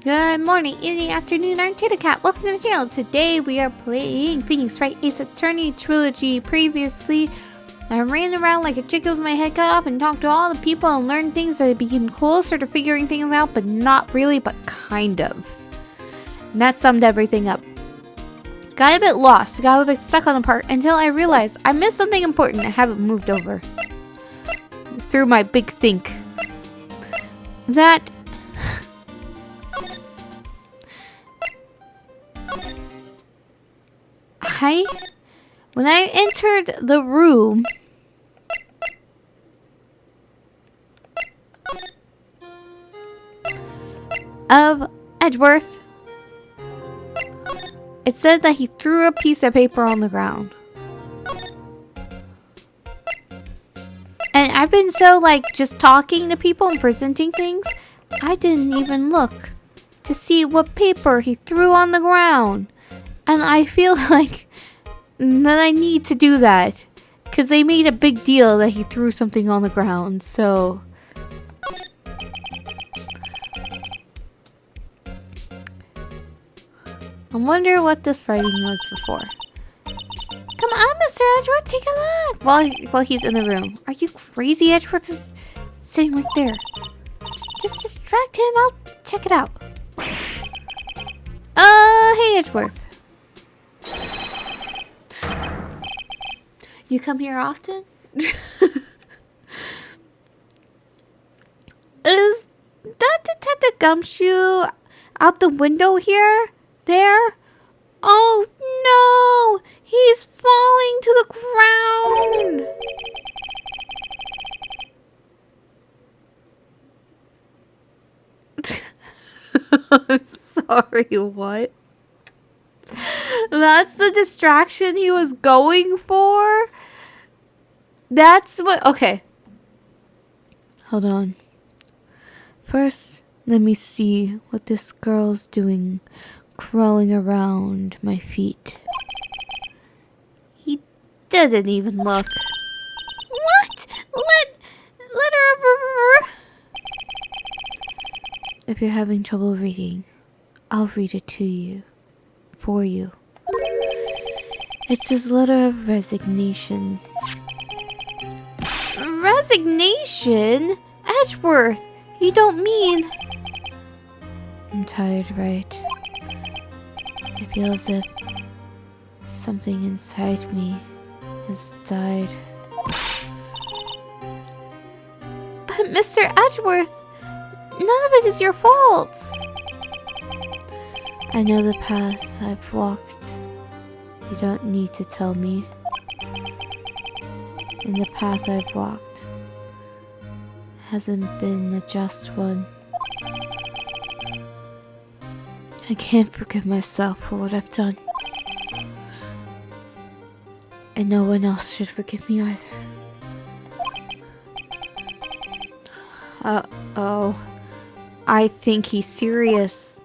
Good morning, evening, afternoon, I'm Tita Cat. Welcome to the channel. Today we are playing Phoenix Wright Ace Attorney Trilogy. Previously, I ran around like a chicken with my head cut off and talked to all the people and learned things that I became closer to figuring things out, but not really, but kind of. And that summed everything up. Got a bit lost, got a bit stuck on the part until I realized I missed something important I haven't moved over. Through my big think. That... When I entered the room, of Edgeworth, it said that he threw a piece of paper on the ground. And I've been so just talking to people and presenting things, I didn't even look to see what paper he threw on the ground. And I feel like that I need to do that. Because they made a big deal that he threw something on the ground, so... I wonder what this writing was before. Come on, Mr. Edgeworth, take a look! While he's in the room. Are you crazy? Edgeworth is sitting right there. Just distract him, I'll check it out. Hey Edgeworth. You come here often? Is that Detective Gumshoe out the window here? There? Oh no! He's falling to the ground! I'm sorry, what? That's the distraction he was going for? That's what... Okay. Hold on. First, let me see what this girl's doing crawling around my feet. He didn't even look. What? Let her... If you're having trouble reading, I'll read it to you. For you. It's his letter of resignation. Resignation? Edgeworth, you don't mean... I'm tired, right? I feel as if something inside me has died. But Mr. Edgeworth, none of it is your fault. I know the path I've walked. You don't need to tell me. And the path I've walked hasn't been a just one. I can't forgive myself for what I've done. And no one else should forgive me either. Uh-oh. I think he's serious.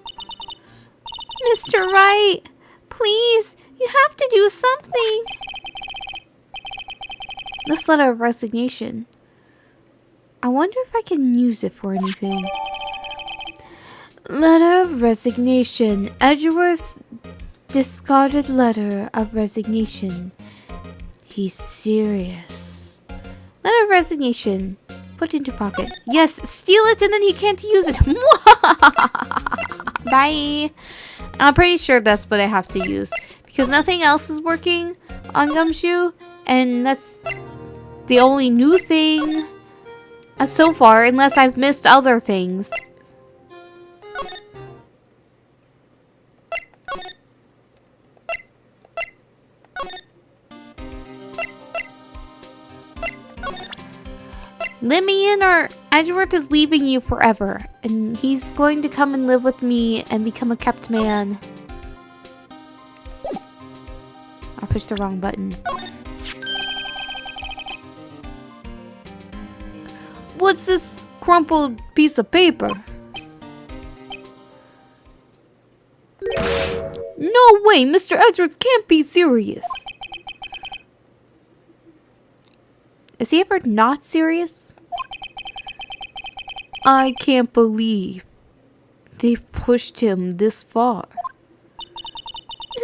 Mr. Wright, please, you have to do something. This letter of resignation. I wonder if I can use it for anything. Letter of resignation. Edgeworth's discarded letter of resignation. He's serious. Letter of resignation. Put into pocket. Yes, steal it and then he can't use it. Bye. I'm pretty sure that's what I have to use. Because nothing else is working on Gumshoe. And that's the only new thing so far. Unless I've missed other things. Let me in or Edgeworth is leaving you forever. And he's going to come and live with me and become a kept man. I pushed the wrong button. What's this crumpled piece of paper? No way! Mr. Edgeworth can't be serious! Is he ever not serious? I can't believe They've pushed him this far.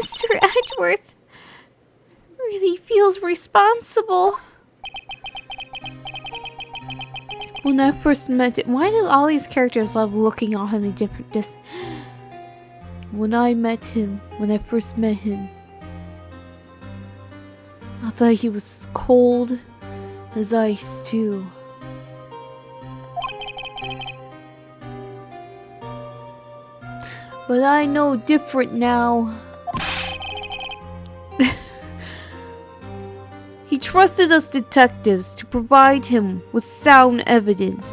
Mr. Edgeworth really feels responsible. When I first met him, why do all these characters love looking off in a different distance? When I first met him, I thought he was cold as ice too. But I know different now. He trusted us detectives to provide him with sound evidence.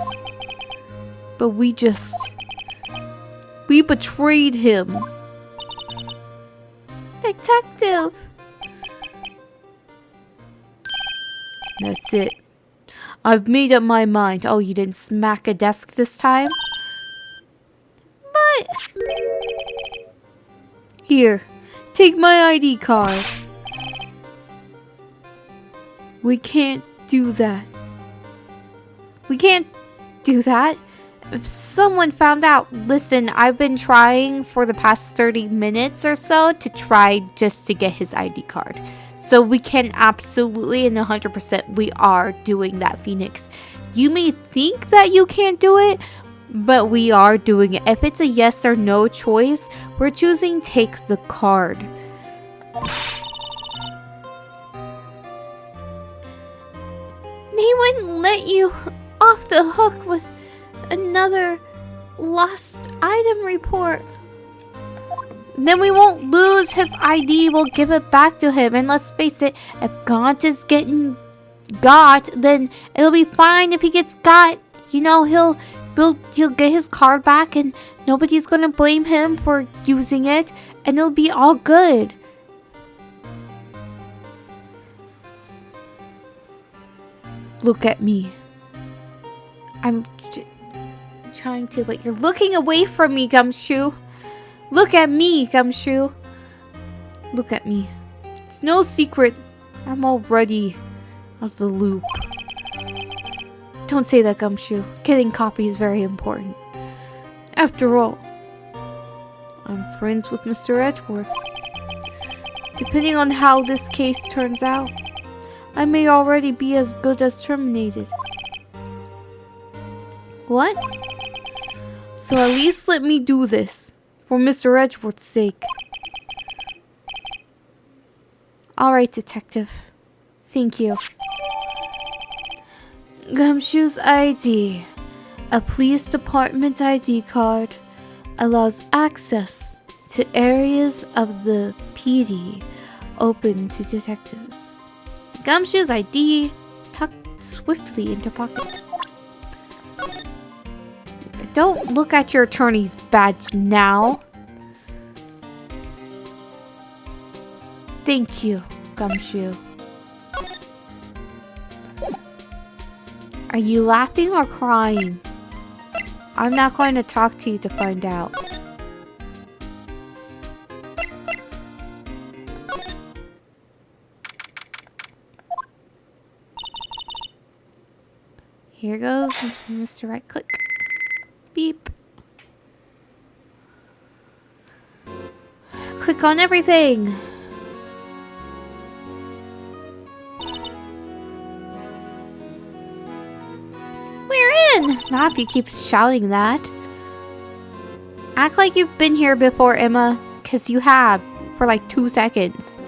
But we betrayed him. Detective! That's it. I've made up my mind. Oh, you didn't smack a desk this time? But... Here, take my ID card. We can't do that. We can't do that. If someone found out, listen, I've been trying for the past 30 minutes or so to try just to get his ID card. So we can absolutely and 100% we are doing that, Phoenix. You may think that you can't do it, but we are doing it. If it's a yes or no choice, we're choosing take the card. They wouldn't let you off the hook with another lost item report. Then we won't lose his ID. We'll give it back to him. And let's face it, if Gant is getting got, then it'll be fine if he gets got. You know, he'll get his card back and nobody's gonna blame him for using it. And it'll be all good. Look at me. I'm trying to, but you're looking away from me, Gumshoe. Look at me, Gumshoe. Look at me. It's no secret. I'm already out of the loop. Don't say that, Gumshoe. Getting copy is very important. After all, I'm friends with Mr. Edgeworth. Depending on how this case turns out, I may already be as good as terminated. What? So at least let me do this, for Mr. Edgeworth's sake. Alright, detective. Thank you. Gumshoe's ID. A police department ID card allows access to areas of the PD open to detectives. Gumshoe's ID tucked swiftly into pocket. Don't look at your attorney's badge now. Thank you, Gumshoe. Are you laughing or crying? I'm not going to talk to you to find out. Here goes Mr. Right Click. Beep. Click on everything. We're in! Not if you keep shouting that. Act like you've been here before, Emma, because you have for like 2 seconds.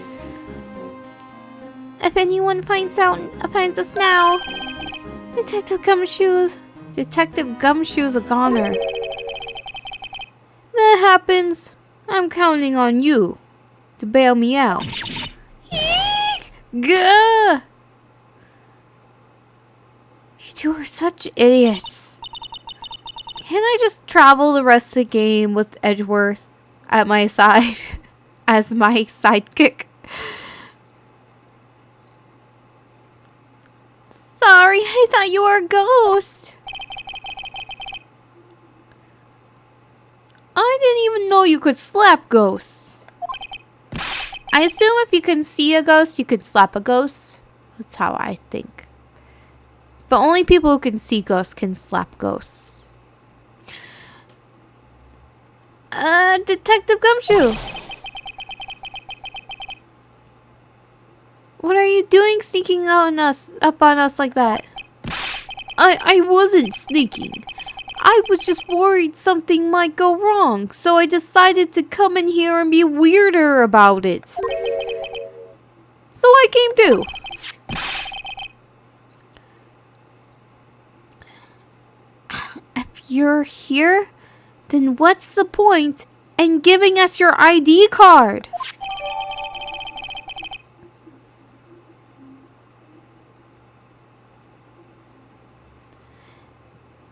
If anyone finds us now, Detective Gumshoe's a goner. That happens. I'm counting on you to bail me out. Eek! Gah! You two are such idiots. Can't I just travel the rest of the game with Edgeworth at my side as my sidekick? Sorry, I thought you were a ghost. I didn't even know you could slap ghosts. I assume if you can see a ghost, you can slap a ghost. That's how I think. But only people who can see ghosts can slap ghosts. Detective Gumshoe! What are you doing sneaking up on us like that? I wasn't sneaking. I was just worried something might go wrong, so I decided to come in here and be weirder about it. So I came too. If you're here, then what's the point in giving us your ID card?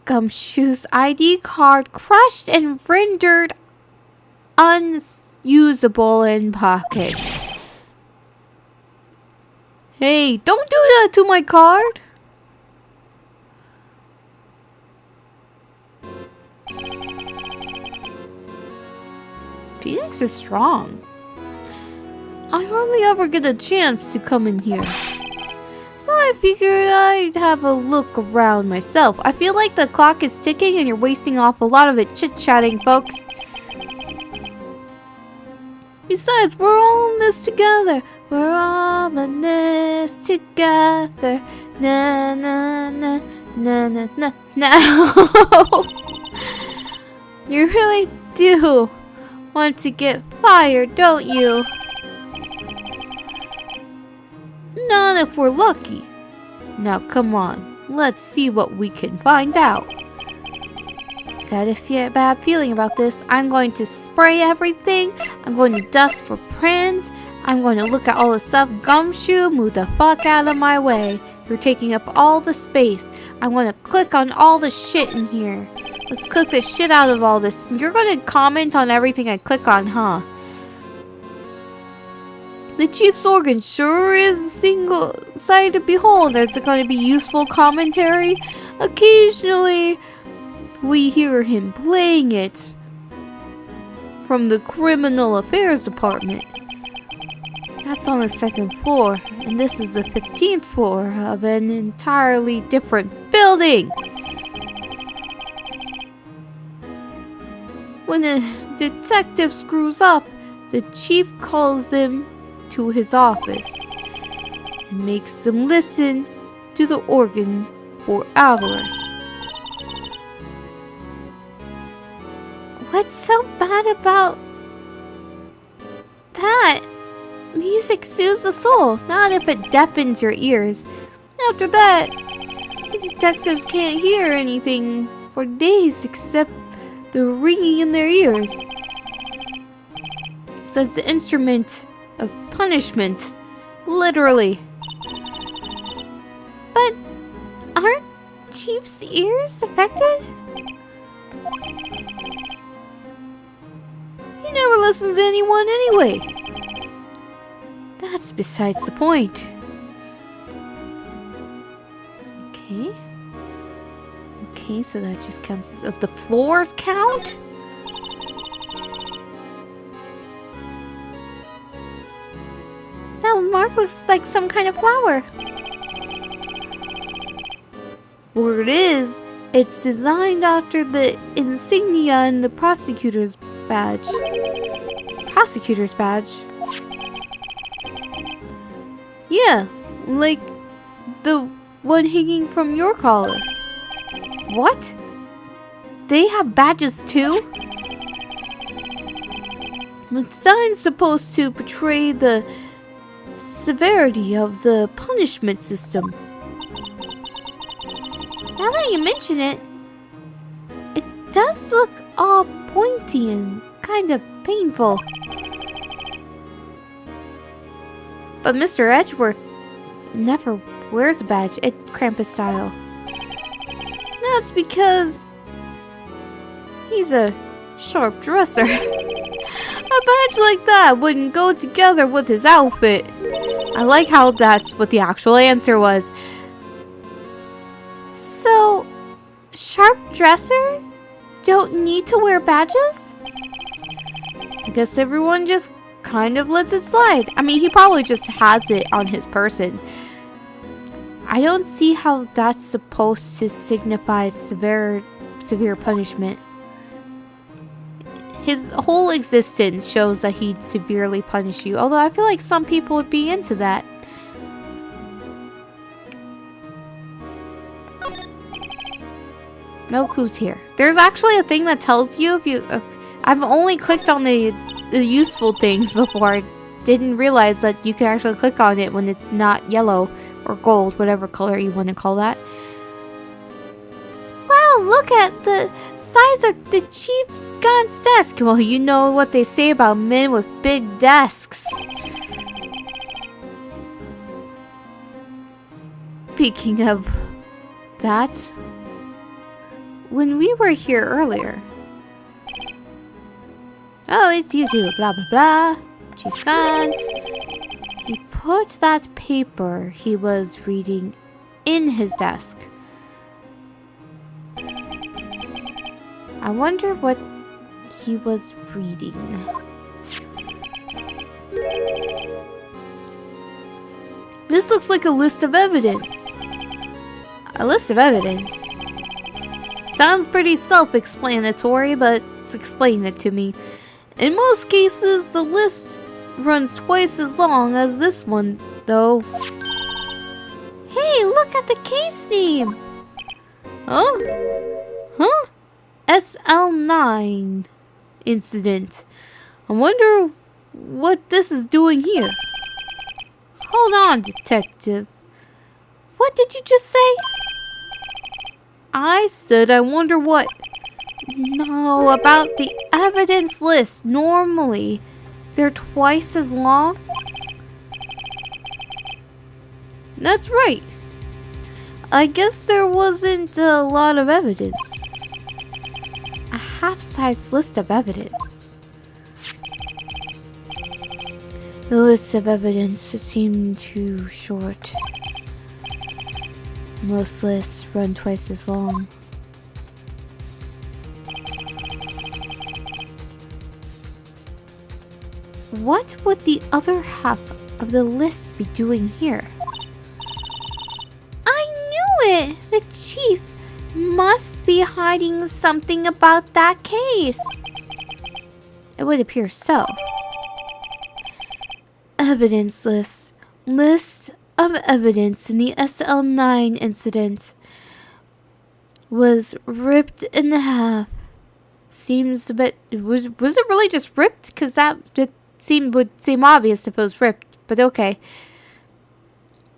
Gumshoe's ID card crushed and rendered unusable in pocket. Hey, don't do that to my card. Phoenix is strong. I hardly ever get a chance to come in here. So I figured I'd have a look around myself. I feel like the clock is ticking and you're wasting off a lot of it chit-chatting, folks. Besides, we're all in this together. We're all in this together. Na na na na na na na. You really do want to get fired, don't you? Not if we're lucky. Now come on, let's see what we can find out. Got a bad feeling about this. I'm going to spray everything. I'm going to dust for prints. I'm going to look at all the stuff. Gumshoe, move the fuck out of my way. You're taking up all the space. I'm going to click on all the shit in here. Let's click the shit out of all this. You're going to comment on everything I click on, huh? The chief's organ sure is a single sight to behold. It's going to be useful commentary. Occasionally, we hear him playing it from the Criminal Affairs Department. That's on the 2nd floor, and this is the 15th floor of an entirely different building. When a detective screws up, the chief calls them to his office and makes them listen to the organ for hours. What's so bad about that? Music soothes the soul, not if it deafens your ears. After that, the detectives can't hear anything for days except the ringing in their ears. So it's the instrument of punishment, literally. But aren't Chief's ears affected? He never listens to anyone anyway. That's besides the point. Okay. Okay, so that just counts as the floors count? That mark looks like some kind of flower. Word is, it's designed after the insignia in the prosecutor's badge. Prosecutor's badge? Yeah, like the one hanging from your collar. What? They have badges too? The sign's supposed to portray the severity of the punishment system. Now that you mention it, it does look all pointy and kind of painful. But Mr. Edgeworth never wears a badge at Krampus style. That's because he's a sharp dresser. A badge like that wouldn't go together with his outfit. I like how that's what the actual answer was. So, sharp dressers don't need to wear badges? I guess everyone just kind of lets it slide. I mean, he probably just has it on his person. I don't see how that's supposed to signify severe punishment. his whole existence shows that he'd severely punish you. Although I feel like some people would be into that. No clues here. There's actually a thing that tells you if you... I've only clicked on the useful things before. I didn't realize that you can actually click on it when it's not yellow or gold, whatever color you want to call that. Wow, look at the size of the Chief Gant's desk. Well, you know what they say about men with big desks. Speaking of that, when we were here earlier... Oh, it's you too, blah blah blah. Chief Gant. He put that paper he was reading in his desk. I wonder what he was reading. This looks like a list of evidence. A list of evidence? Sounds pretty self-explanatory, but explain it to me. In most cases, the list runs twice as long as this one, though. Hey, look at the case name! Huh? Huh? SL9 incident. I wonder what this is doing here. Hold on, detective. What did you just say? I said I wonder what... No, about the evidence list. Normally, they're twice as long. That's right. I guess there wasn't a lot of evidence. A half-sized list of evidence. The list of evidence seemed too short. Most lists run twice as long. What would the other half of the list be doing here? I knew it! The chief must be hiding something about that case. It would appear so. Evidence list. List of evidence in the SL9 incident was ripped in half. Seems a bit... Was it really just ripped? Because that would seem obvious if it was ripped. But okay.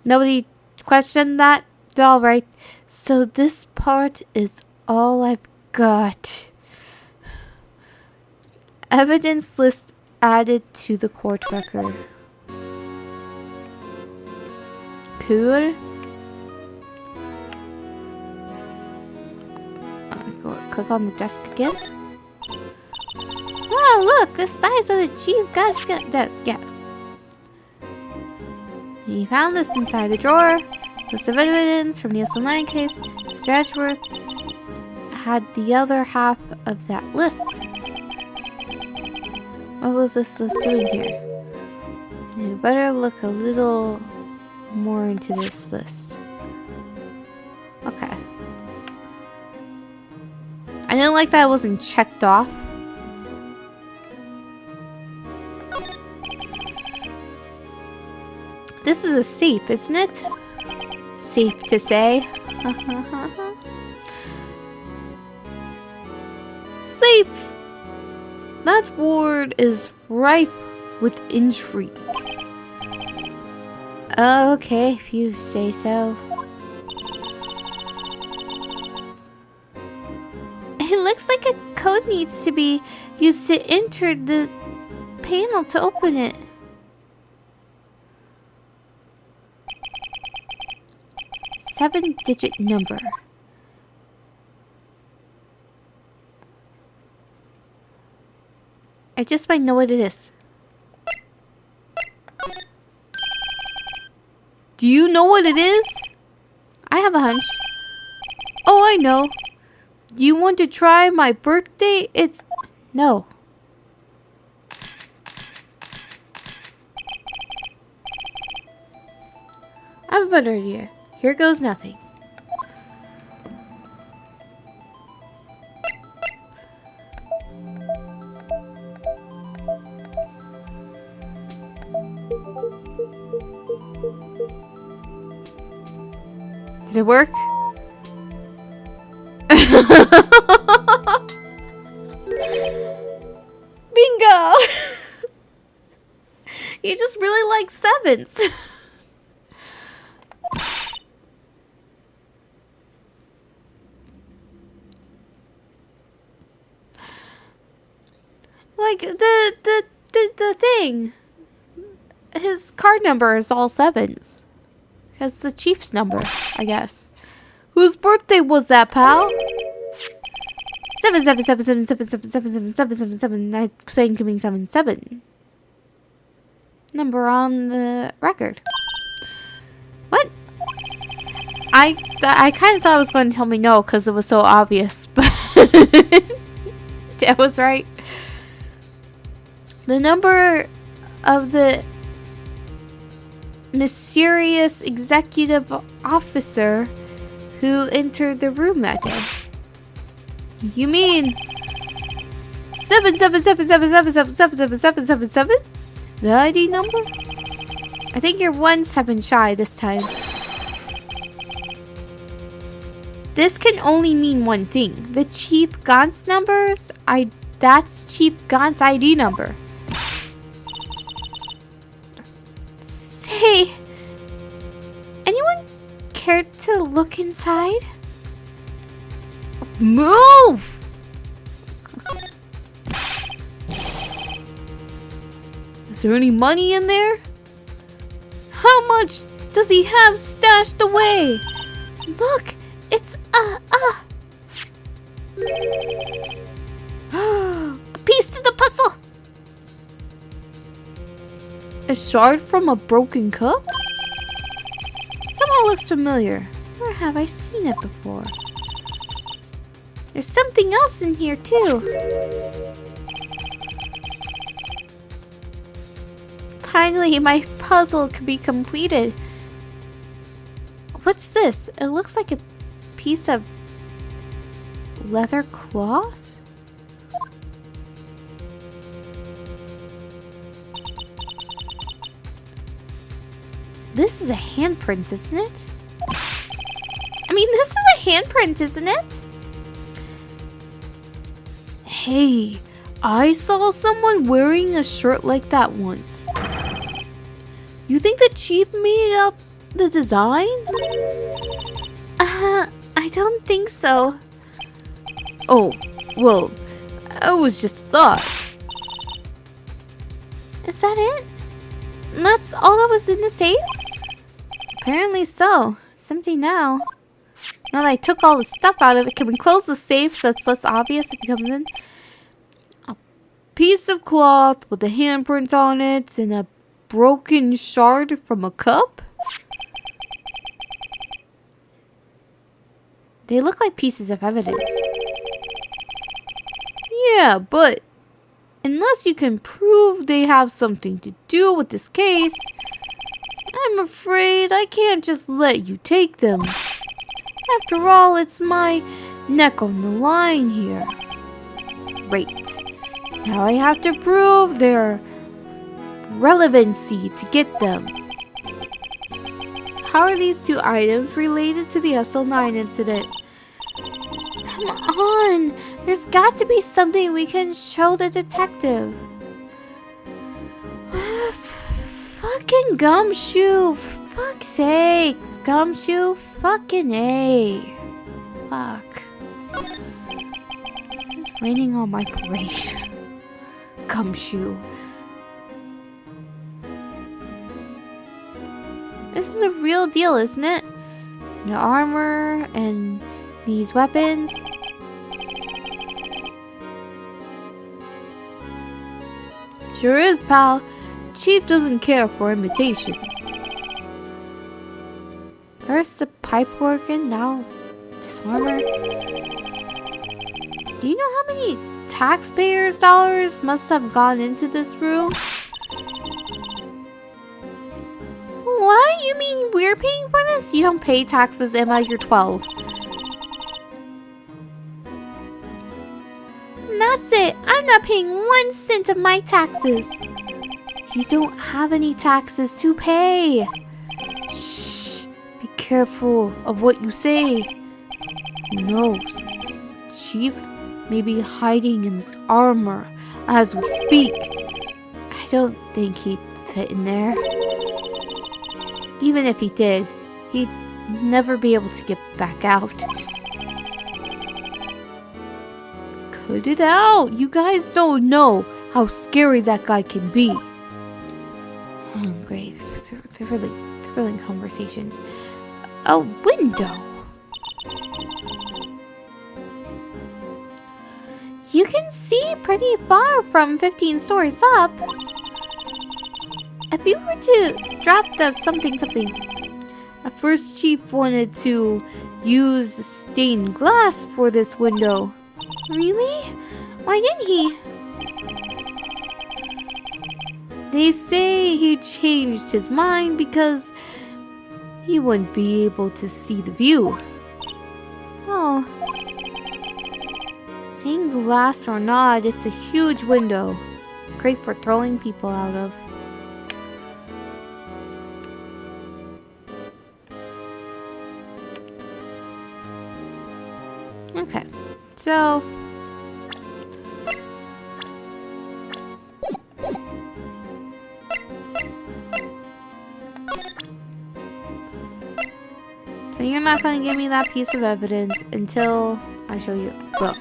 Nobody questioned that? Alright. So this part is all I've got. Evidence list added to the court record. Cool. Click on the desk again. Wow, look, the size of the Chief Gant's desk. Yeah. He found this inside the drawer. List of evidence from the SL9 case. Mr. Edgeworth had the other half of that list. What was this list doing here? You better look a little more into this list. Okay. I didn't like that it wasn't checked off. This is a safe, isn't it? Safe to say. Safe! That ward is ripe with intrigue. Okay, if you say so. It looks like a code needs to be used to enter the panel to open it. Seven-digit number. I just might know what it is. Do you know what it is? I have a hunch. Oh, I know. Do you want to try my birthday? It's... No. I have a better idea. Here goes nothing. Did it work? Bingo! You just really like sevens. Like the thing. His card number is all sevens. That's the Chief's number, I guess. Whose birthday was that, pal? 77777777777. I'm saying coming 77. Number on the record. What? I kind of thought it was going to tell me no because it was so obvious, but I was right. The number of the mysterious executive officer who entered the room that day. You mean 77777777777? The ID number? I think you're 1 7 shy this time. This can only mean one thing. The Chief Gant's numbers, that's Chief Gant's ID number. Say, anyone care to look inside? Move! Is there any money in there? How much does he have stashed away? Look, it's a piece to the puzzle. A shard from a broken cup? Somehow looks familiar. Where have I seen it before? There's something else in here too. Finally, my puzzle can be completed. What's this? It looks like a piece of leather cloth? This is a handprint, isn't it? I mean, this is a handprint, isn't it? Hey, I saw someone wearing a shirt like that once. You think the Chief made up the design? I don't think so. Oh, well, it was just a thought. Is that it? That's all that was in the safe? Apparently so. It's empty now. Now that I took all the stuff out of it, can we close the safe so it's less obvious if he comes in? A piece of cloth with a handprint on it and a broken shard from a cup? They look like pieces of evidence. Yeah, but unless you can prove they have something to do with this case, I'm afraid I can't just let you take them. After all, it's my neck on the line here. Great. Now I have to prove their relevancy to get them. How are these two items related to the SL9 incident? Come on! There's got to be something we can show the detective. Fucking gumshoe! Fuck's sakes! Gumshoe! Fucking A! Fuck. It's raining on my parade. Gumshoe. This is a real deal, isn't it? The armor and these weapons. Sure is, pal. Chief doesn't care for imitations. First the pipe organ, now this armor. Do you know how many taxpayers' dollars must have gone into this room? What? You mean we're paying for this? You don't pay taxes, Emma. You're 12. And that's it. I'm not paying 1 cent of my taxes. You don't have any taxes to pay. Shh. Be careful of what you say. Who knows? Chief may be hiding in this armor as we speak. I don't think he'd fit in there. Even if he did, he'd never be able to get back out. Cut it out! You guys don't know how scary that guy can be. Oh, great. It's a thrilling conversation. A window! You can see pretty far from 15 stories up. If you were to drop the something. At first, Chief wanted to use stained glass for this window. Really? Why didn't he? They say he changed his mind because he wouldn't be able to see the view. Oh. Stained glass or not, it's a huge window. Great for throwing people out of. Okay, so you're not going to give me that piece of evidence until I show you. Look.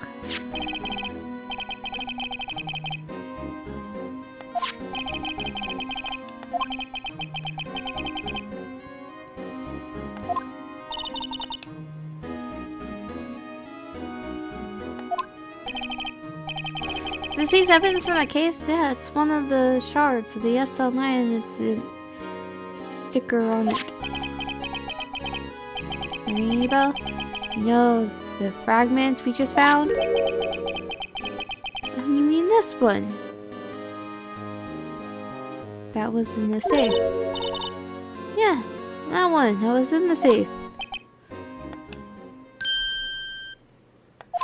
This piece of evidence from that case? Yeah, it's one of the shards of the SL9 incident sticker on it. Ringing a bell? You know, the fragment we just found? Oh, you mean this one? That was in the safe. Yeah, that one. That was in the safe.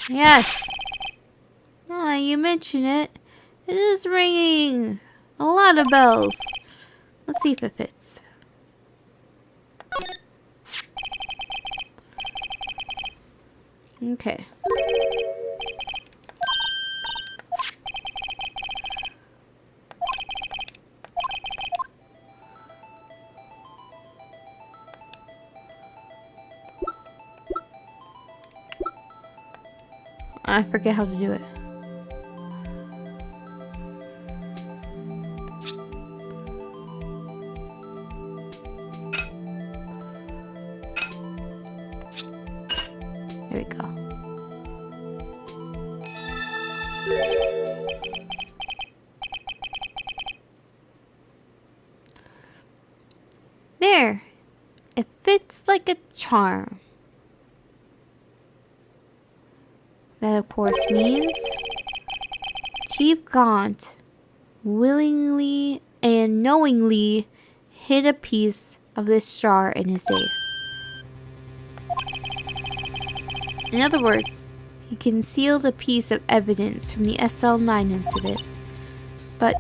Yes! Now that you mention it, it is ringing a lot of bells. Let's see if it fits. Okay. I forget how to do it. There we go. There. It fits like a charm. That of course means Chief Gant willingly and knowingly hid a piece of this jar in his safe. In other words, he concealed a piece of evidence from the SL9 incident. But,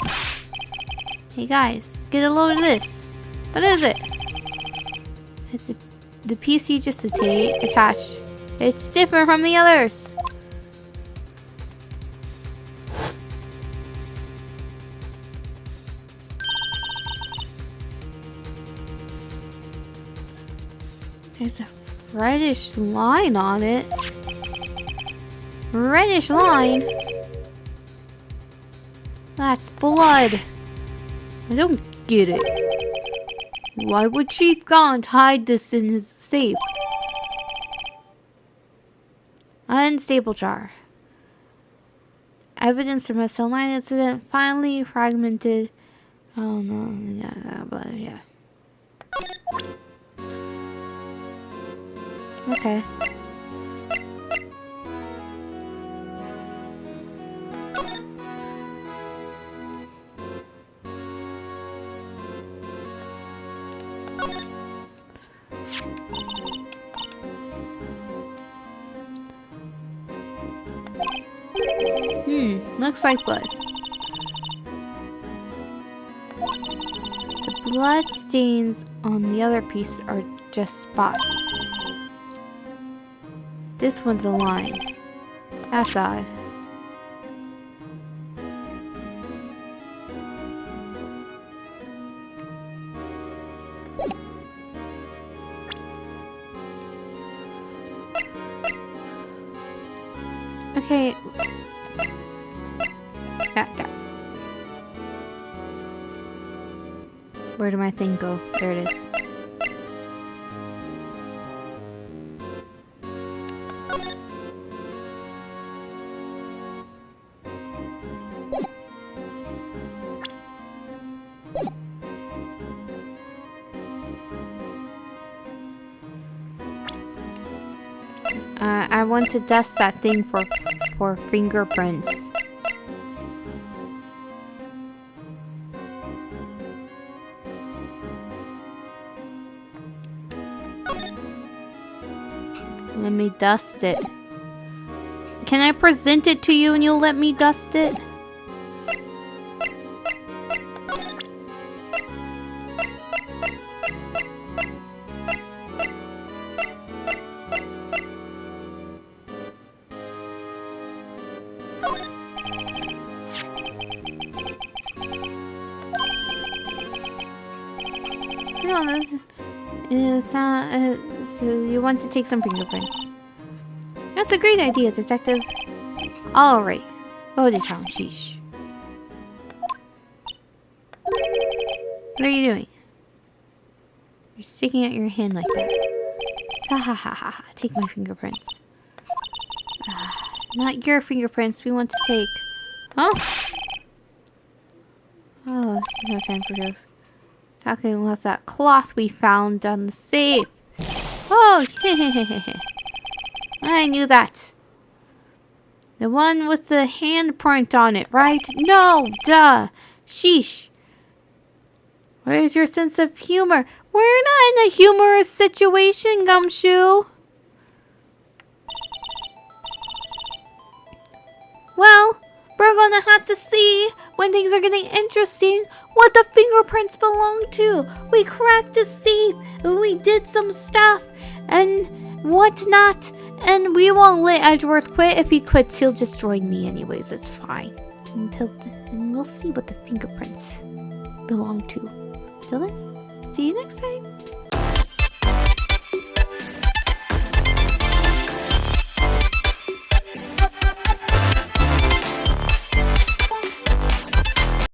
hey guys, get a load of this. What is it? It's the piece he just attached. It's different from the others. There's a reddish line on it. Reddish line? That's blood. I don't get it. Why would Chief Gant hide this in his safe? Unstable jar. Evidence from SL9 incident finally fragmented. Oh no, yeah. Okay. Looks like blood. The blood stains on the other piece are just spots. This one's a line. That's odd. Okay. There. Where did my thing go? There it is. I want to dust that thing for fingerprints. Let me dust it. Can I present it to you and you'll let me dust it? No, this is so you want to take some fingerprints. That's a great idea, detective. Alright. Go to town, sheesh. What are you doing? You're sticking out your hand like that. Ha ha ha ha ha. Take my fingerprints. Not your fingerprints we want to take. Huh? Oh, this is no time for jokes. Talking about that cloth we found on the safe. Oh, I knew that. The one with the handprint on it, right? No, duh. Sheesh. Where's your sense of humor? We're not in a humorous situation, Gumshoe. Well, we're gonna have to see when things are getting interesting what the fingerprints belong to. We cracked a safe, we did some stuff, and whatnot. And we won't let Edgeworth quit. If he quits, he'll just join me anyways. It's fine. And we'll see what the fingerprints belong to. Till then, see you next time.